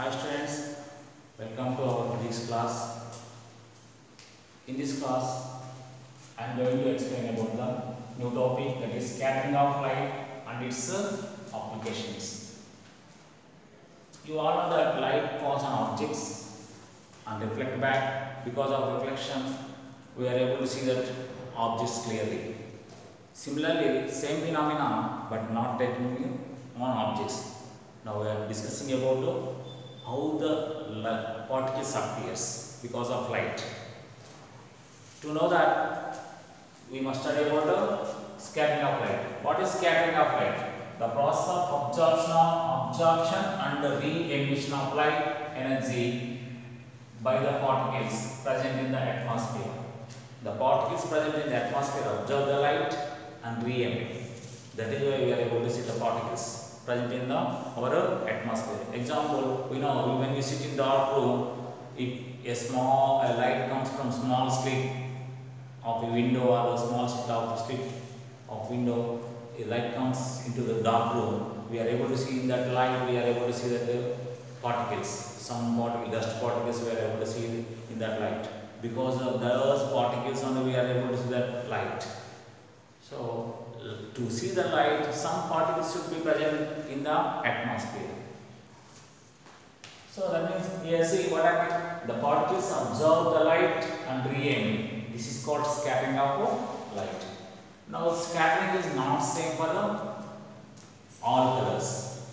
Hi students, welcome to our physics class. In this class, I am going to explain about the new topic, that is scattering of light and its applications. You all know that light falls on objects and reflect back. Because of reflection, we are able to see that objects clearly. Similarly, same phenomena but not taking on objects. Now we are discussing about how the particles appears because of light. To know that, we must study about the scattering of light. What is scattering of light? The process of absorption and re-emission of light energy by the particles present in the atmosphere. The particles present in the atmosphere absorb the light and re-emit. That is why we are able to see the particles present in our atmosphere. Example, we know when you sit in dark room, if a light comes from small slit of a window or a small slit of window, a light comes into the dark room, we are able to see in that light, we are able to see that the particles, some dust particles we are able to see in that light. Because of those particles only we are able to see that light. So, to see the light, some particles should be present in the atmosphere. So that means here see what happened. The particles absorb the light and re-emit. This is called scattering of light. Now scattering is not same for all colors.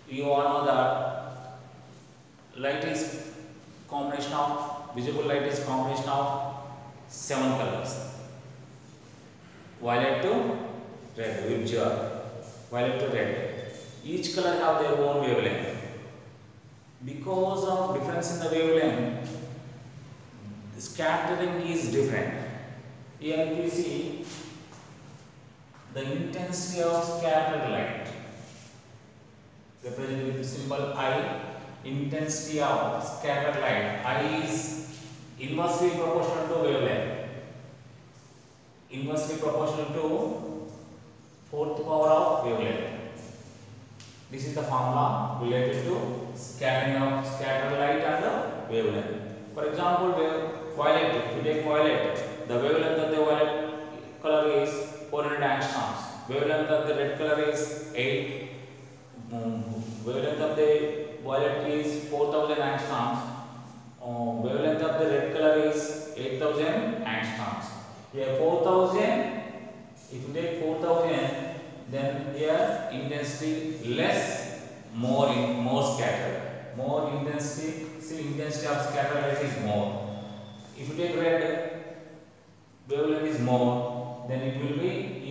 You all know that light is combination of visible light is combination of 7 colors. Violet to red, which are violet to red. Each color have their own wavelength. Because of difference in the wavelength, the scattering is different. Here if you see the intensity of scattered light, represented with the symbol I. Intensity of scattered light, I is inversely proportional to wavelength. Inversely proportional to 4th power of wavelength. This is the formula related to scattering of scattered light and the wavelength. For example, violet, if you take violet, the wavelength of the violet color is 400 angstroms. Wavelength of the red color is 8. Wavelength of the violet is 4000 angstroms. Wavelength of the red color is 8000 angstroms. Here 4000, if you take 4000, then here intensity less, more scattered. More intensity, see intensity of scattered light is more. If you take red, wavelength is more, then it will be,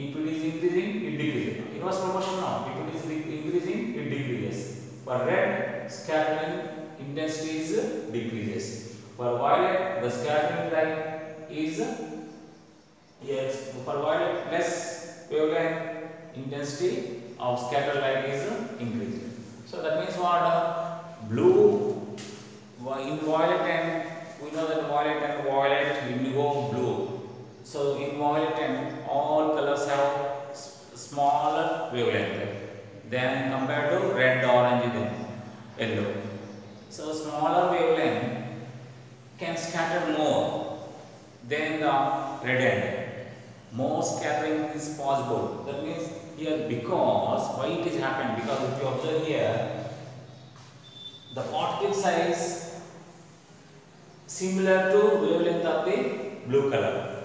if it is increasing, it decreases. Inverse proportion now, if it is increasing, it decreases. For red, scattering intensity is decreases. For violet, the scattering light is for violet less wavelength, intensity of scattered light is increasing. So that means what? Blue in violet, and we know that violet, indigo, blue. So in violet and all colors have smaller wavelength than compared to red, orange, then yellow. So smaller wavelength can scatter more than the red end. More scattering is possible. That means here, because why it is happened? Because if you observe here, the particle size similar to wavelength of the blue color.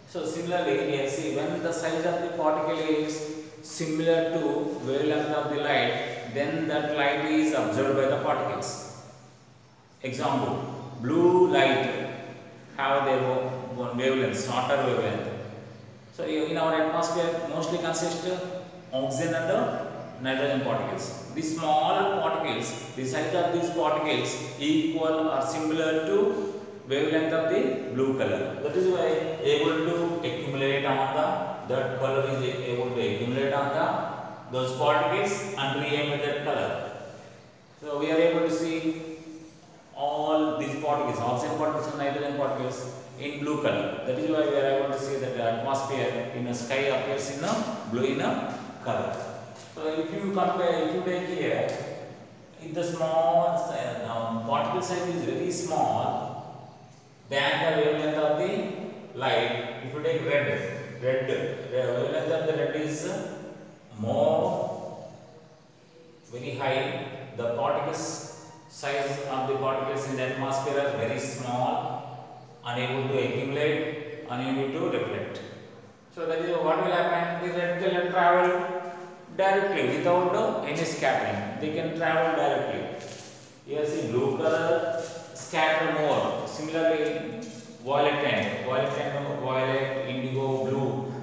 So similarly, here see, when the size of the particle is similar to wavelength of the light, then that light is absorbed by the particles. Example, blue light have their own wavelength, shorter wavelength. So in our atmosphere mostly consists oxygen and nitrogen particles. These small particles, the size of these particles equal or similar to wavelength of the blue color. That is why able to accumulate on that color is able to accumulate on those particles and re-emit that color. So we are able to see all these particles, oxygen particles and nitrogen particles, in blue color. That is why we are able to see that the atmosphere in the sky appears in a blue color. So if you compare, if you take here, if the small particle size is very small than the wavelength of the light, if you take red, the wavelength of the red is more very high. The particles size of the particles in the atmosphere are very small, unable to accumulate, unable to reflect. So that is what will happen. The red color travel directly without any scattering. They can travel directly. Here see blue color scatter more. Similarly, violet, indigo, blue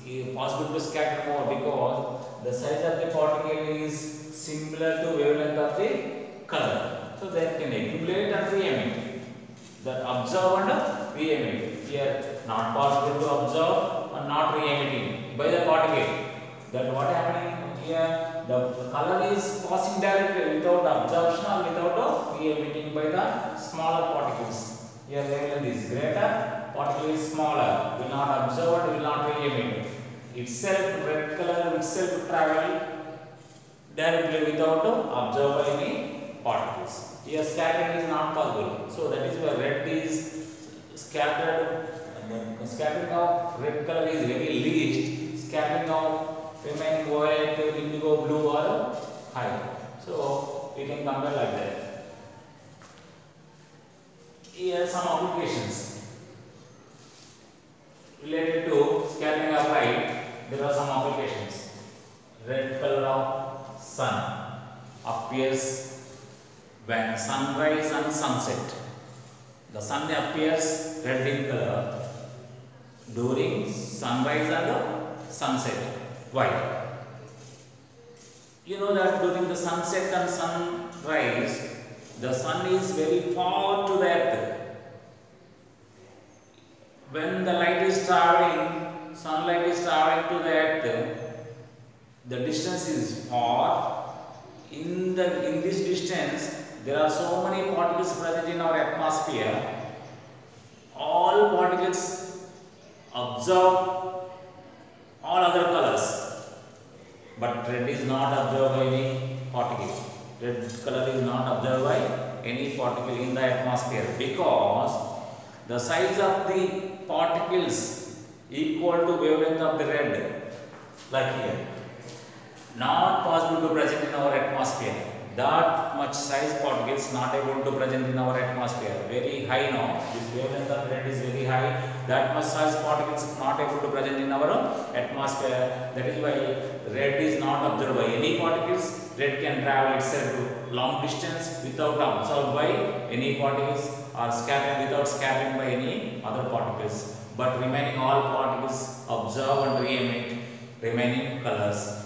is possible to scatter more because the size of the particle is similar to wavelength of the color. So they can accumulate and re-emit. That observe and re-emit. Here not possible to observe and not re-emitting by the particle. That what happening here, the color is passing directly without absorption or without re-emitting by the smaller particles. Here wavelength is greater, particle is smaller, will not absorb, will not re-emit. Itself, red color itself travel directly without absorbed by any particles. Here scattering is not possible. So that is why red is scattered. The scattering of red color is very least. Scattering of remaining violet, indigo, blue are high. So we can compare like that. Here some applications related to scattering of light. There are some applications. Red color of sun appears when sunrise and sunset. The sun appears red in color during sunrise and sunset. Why? You know that during the sunset and sunrise, the sun is very far to the earth. When the light is traveling, sunlight is traveling to the earth, the distance is far. In this distance, there are so many particles present in our atmosphere. All particles absorb all other colors, but red is not absorbed by any particle. Red color is not observed by any particle in the atmosphere because the size of the particles equal to wavelength of the red, like here, not possible to present in our atmosphere. That much size particles not able to present in our atmosphere. Very high now. This wavelength of red is very high. That much size particles not able to present in our atmosphere. That is why red is not observed by any particles. Red can travel itself to long distance without absorbed by any particles or scattered without scattering by any other particles. But remaining all particles absorb and re-emit remaining colors.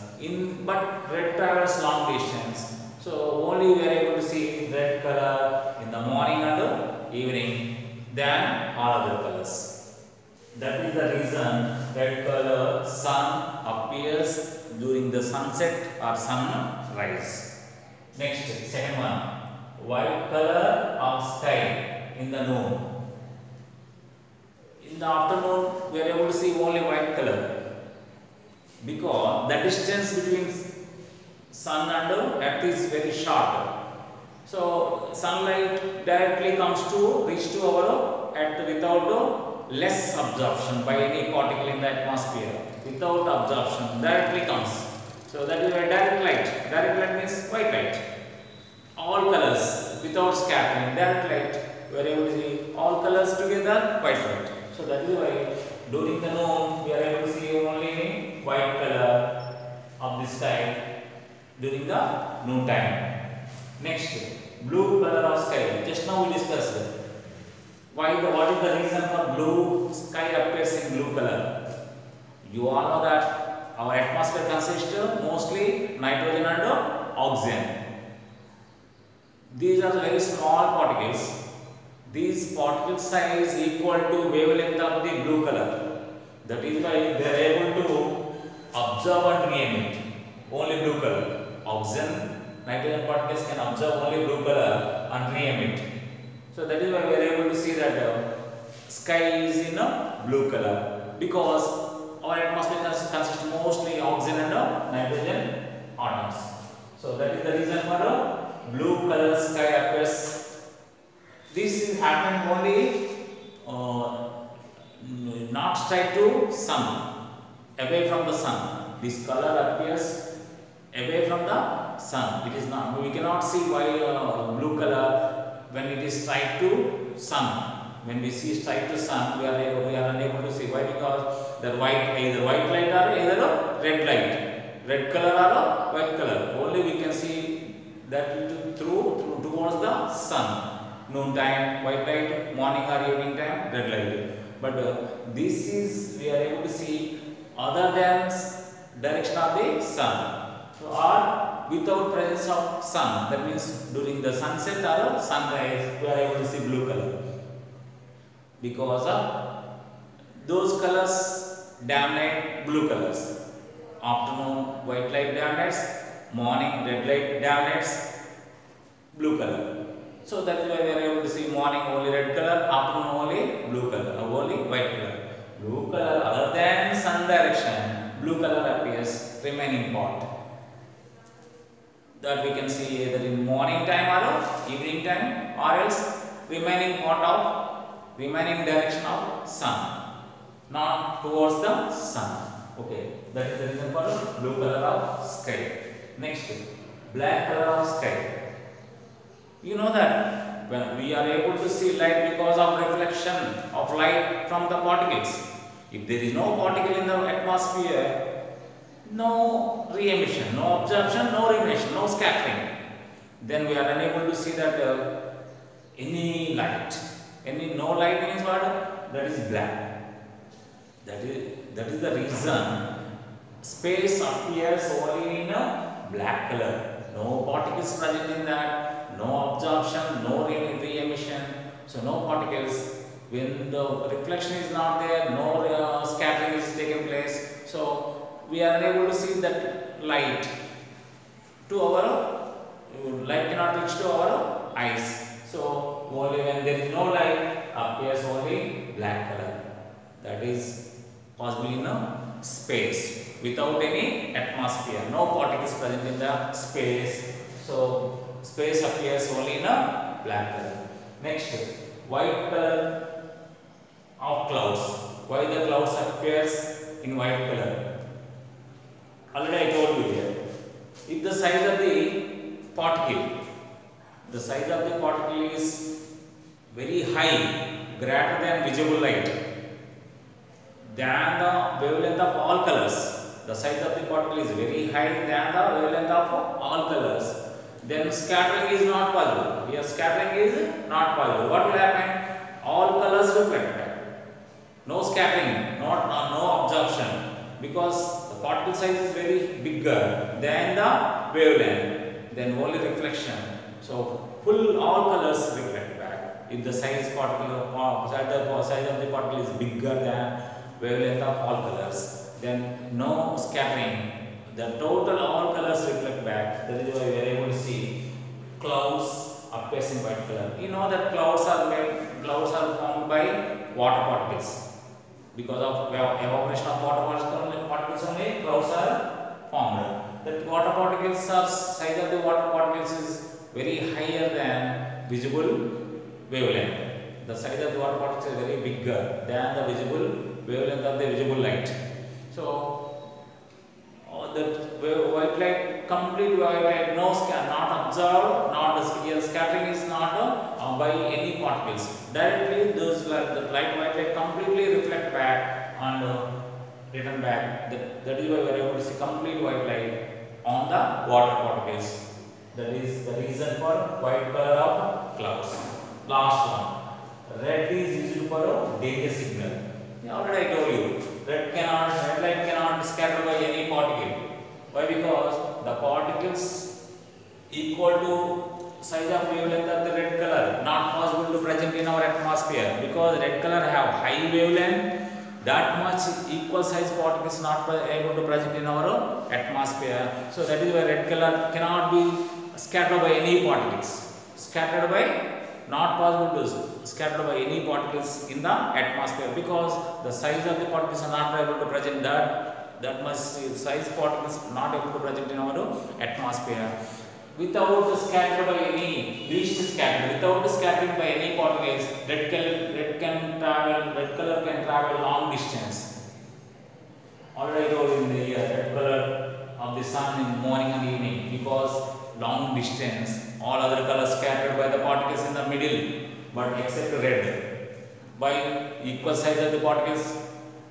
But red travels long distance. So only we are able to see red color in the morning and evening than all other colors. That is the reason red color sun appears during the sunset or sunrise. Next, second one, white color of sky in the noon. In the afternoon, we are able to see only white color because the distance between sun and earth is very short. So sunlight directly comes to reach to our earth without less absorption by any particle in the atmosphere. Without absorption, directly comes. So that is why direct light. Direct light means white light. All colors without scattering. Direct light, we are able to see all colors together, white light. So that is why during the noon we are able to see only white color of the sky during the noon time. Next, blue color of sky. Just now we discussed what is the reason for blue sky appears in blue color. You all know that our atmosphere consists mostly nitrogen and oxygen. These are very small particles. These particle size equal to wavelength of the blue color. That is why they are able to absorb and re-emit only blue color. Oxygen, nitrogen particles can absorb only blue color and re-emit. So that is why we are able to see that sky is in blue color because our atmosphere consists mostly oxygen and nitrogen atoms. So that is the reason for blue color sky appears. This is happened only not straight to sun, away from the sun. This color appears away from the sun. It is not. We cannot see why blue color when it is straight to sun. When we see straight to sun, we are unable to see. Why? Because the either white light or either a red light, red color or a white color. Only we can see that through towards the sun. Noon time white light, morning or evening time red light. But this is we are able to see other than direction of the sun. So, or without presence of sun. That means during the sunset or sunrise, we are able to see blue color. Because of those colors dominate blue colors. Afternoon white light dominates, morning red light dominates blue color. So that is why we are able to see morning only red color, afternoon only blue color, only white color. Blue color other than sun direction, blue color appears remaining part. That we can see either in morning time or evening time, or else remaining part of remaining direction of sun, not towards the sun. Okay, that is the reason for blue color of sky. Next, black color of sky. You know that when we are able to see light because of reflection of light from the particles. If there is no particle in the atmosphere, no re-emission, no absorption, no re-emission, no scattering, then we are unable to see that any light. No light means what? That is black. That is the reason space appears only in a black color. No particles present in that, no absorption, no re-emission. So no particles. When the reflection is not there, no scattering is taking place. So we are unable to see that light to our light cannot reach to our eyes. So only when there is no light appears only black color. That is possible in a space without any atmosphere. No particles present in the space. So space appears only in a black color. Next, white color of clouds. Why the clouds appears in white color? Already I told you here. If the size of the particle is very high, greater than visible light, than the wavelength of all colors. The size of the particle is very high than the wavelength of all colors. Then scattering is not possible. Here scattering is not possible. What will happen? All colors reflect back. No scattering, no absorption, because the particle size is very bigger than the wavelength. Then only reflection. So full all colors reflect back. If the size of the particle is bigger than wavelength of all colors, then no scattering. The total all colors reflect back. That is why we are able to see clouds appears in white color. You know that clouds are formed by water particles. Because of evaporation of water particles only clouds are formed. The water particles are size of the water particles is very higher than visible wavelength. The size of the water particles is very bigger than the visible wavelength of the visible light. So the white light, complete white light, no not observed, not scattering is not by any particles. Directly those the white light completely reflect back and return back. That is why we are able to see complete white light on the water particles. That is the reason for white color of clouds. Last one, red is used for a danger signal. Already I told you, red light cannot scatter by any particle. Why? Because the particles equal to size of wavelength of the red color, not possible to present in our atmosphere, because red color have high wavelength, that much equal size particles not able to present in our atmosphere. So that is why red color cannot be scattered by any particles. Not possible to scattered by any particles in the atmosphere, because the size of the particles are not able to present that much size particles not able to present in our atmosphere. without scattered by any least scattered, without scattering by any particles, red color can travel long distance. Already I told in the red color of the sun in morning and evening, because long distance, all other colors scattered by the particles in the middle, but except red, by equal size of the particles,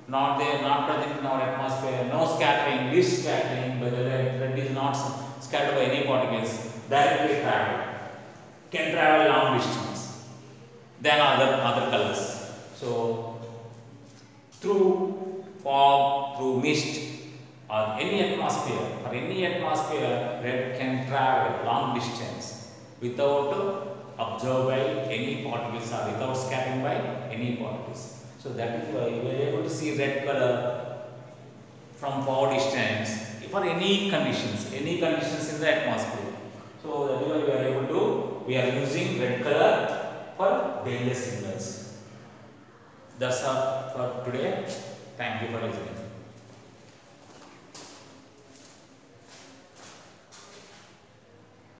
not there, not present in our atmosphere, no scattering, least scattering by the red is not scattered by any particles, directly can travel long distance than other colors. So through fog, through mist, or any atmosphere, red can travel long distance without observed by any particles or without scattering by any particles. So that is why we are able to see red color from far distance for any conditions in the atmosphere. So that is why we are using red color for danger signals. That's all for today. Thank you for listening.